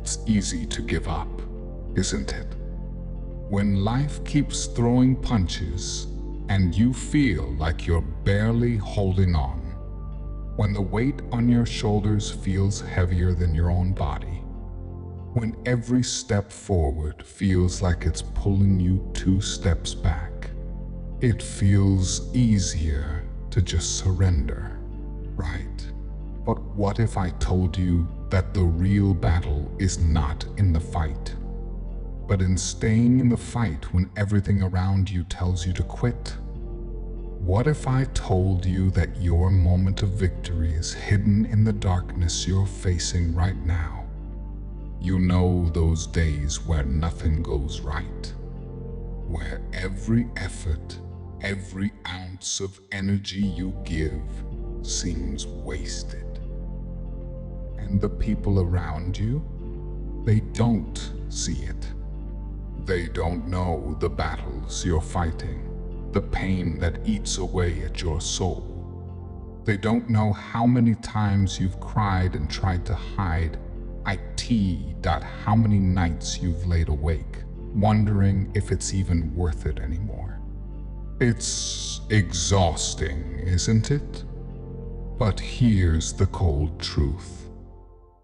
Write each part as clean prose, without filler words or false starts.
It's easy to give up, isn't it? When life keeps throwing punches and you feel like you're barely holding on. When the weight on your shoulders feels heavier than your own body. When every step forward feels like it's pulling you 2 steps back. It feels easier to just surrender, right? But what if I told you that the real battle is not in the fight, but in staying in the fight when everything around you tells you to quit? What if I told you that your moment of victory is hidden in the darkness you're facing right now? You know those days where nothing goes right, where every effort, every ounce of energy you give seems wasted. And the people around you, they don't see it. They don't know the battles you're fighting, the pain that eats away at your soul. They don't know how many times you've cried and tried to hide, how many nights you've laid awake, wondering if it's even worth it anymore. It's exhausting, isn't it? But here's the cold truth.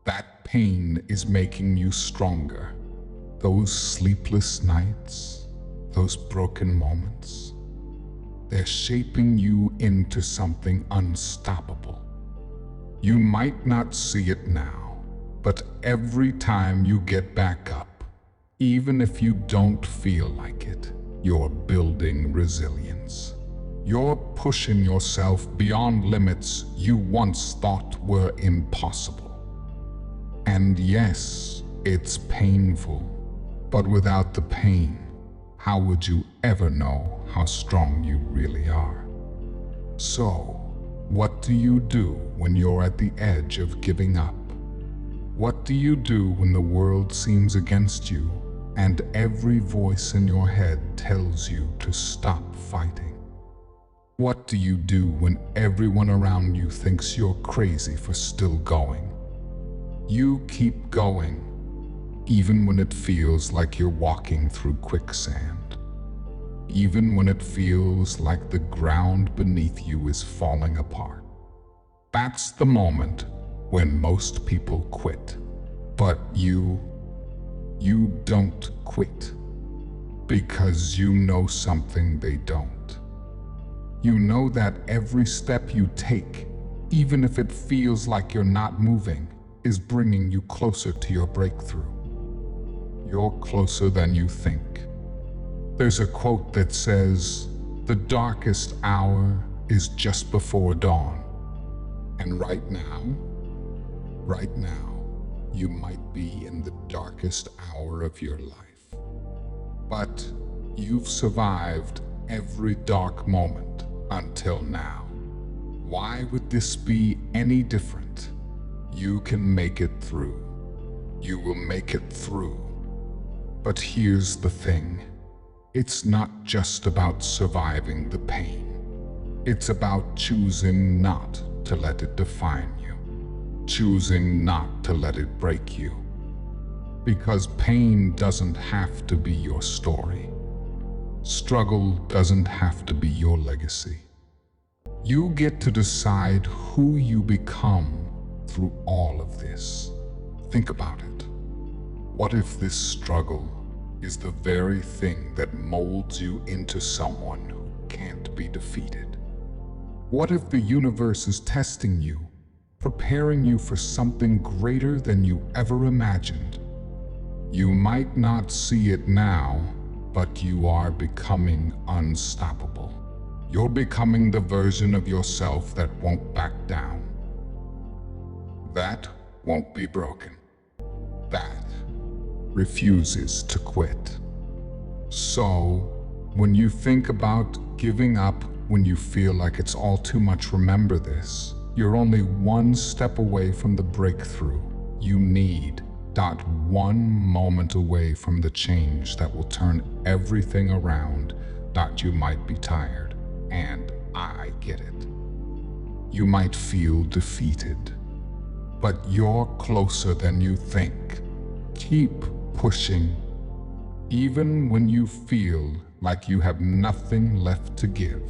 That pain is making you stronger. Those sleepless nights, those broken moments, they're shaping you into something unstoppable. You might not see it now, but every time you get back up, even if you don't feel like it, you're building resilience. You're pushing yourself beyond limits you once thought were impossible. And yes, it's painful, but without the pain, how would you ever know how strong you really are? So, what do you do when you're at the edge of giving up? What do you do when the world seems against you and every voice in your head tells you to stop fighting? What do you do when everyone around you thinks you're crazy for still going? You keep going, even when it feels like you're walking through quicksand. Even when it feels like the ground beneath you is falling apart. That's the moment when most people quit. But you don't quit. Because you know something they don't. You know that every step you take, even if it feels like you're not moving, is bringing you closer to your breakthrough. You're closer than you think. There's a quote that says, "The darkest hour is just before dawn." And right now, you might be in the darkest hour of your life. But you've survived every dark moment until now. Why would this be any different? You can make it through. You will make it through. But here's the thing. It's not just about surviving the pain. It's about choosing not to let it define you. Choosing not to let it break you. Because pain doesn't have to be your story. Struggle doesn't have to be your legacy. You get to decide who you become through all of this. Think about it. What if this struggle is the very thing that molds you into someone who can't be defeated? What if the universe is testing you, preparing you for something greater than you ever imagined? You might not see it now, but you are becoming unstoppable. You're becoming the version of yourself that won't back down. That won't be broken. That refuses to quit. So, when you think about giving up, when you feel like it's all too much, remember this. You're only one step away from the breakthrough you need. One moment away from the change that will turn everything around. You might be tired, and I get it. You might feel defeated, but you're closer than you think. Keep pushing, even when you feel like you have nothing left to give.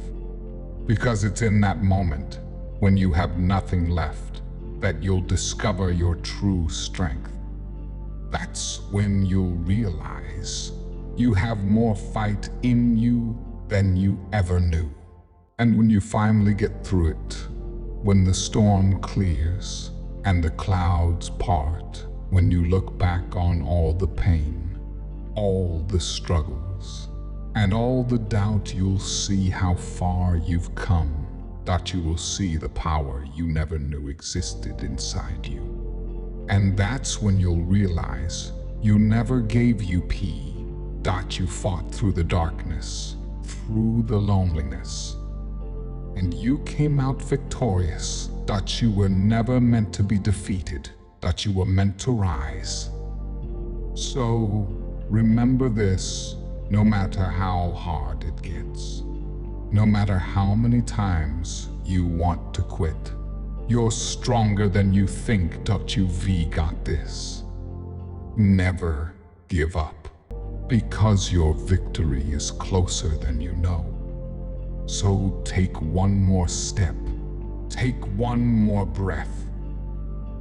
Because it's in that moment, when you have nothing left, that you'll discover your true strength. That's when you'll realize you have more fight in you than you ever knew. And when you finally get through it, when the storm clears and the clouds part, when you look back on all the pain, all the struggles, and all the doubt, you'll see how far you've come, that you will see the power you never knew existed inside you. And that's when you'll realize you never gave up, that you fought through the darkness, through the loneliness, and you came out victorious, that you were never meant to be defeated, that you were meant to rise. So remember this, no matter how hard it gets, no matter how many times you want to quit, you're stronger than you think, that you've got this. Never give up, because your victory is closer than you know. So take one more step, take one more breath,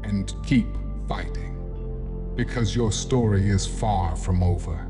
and keep fighting, because your story is far from over.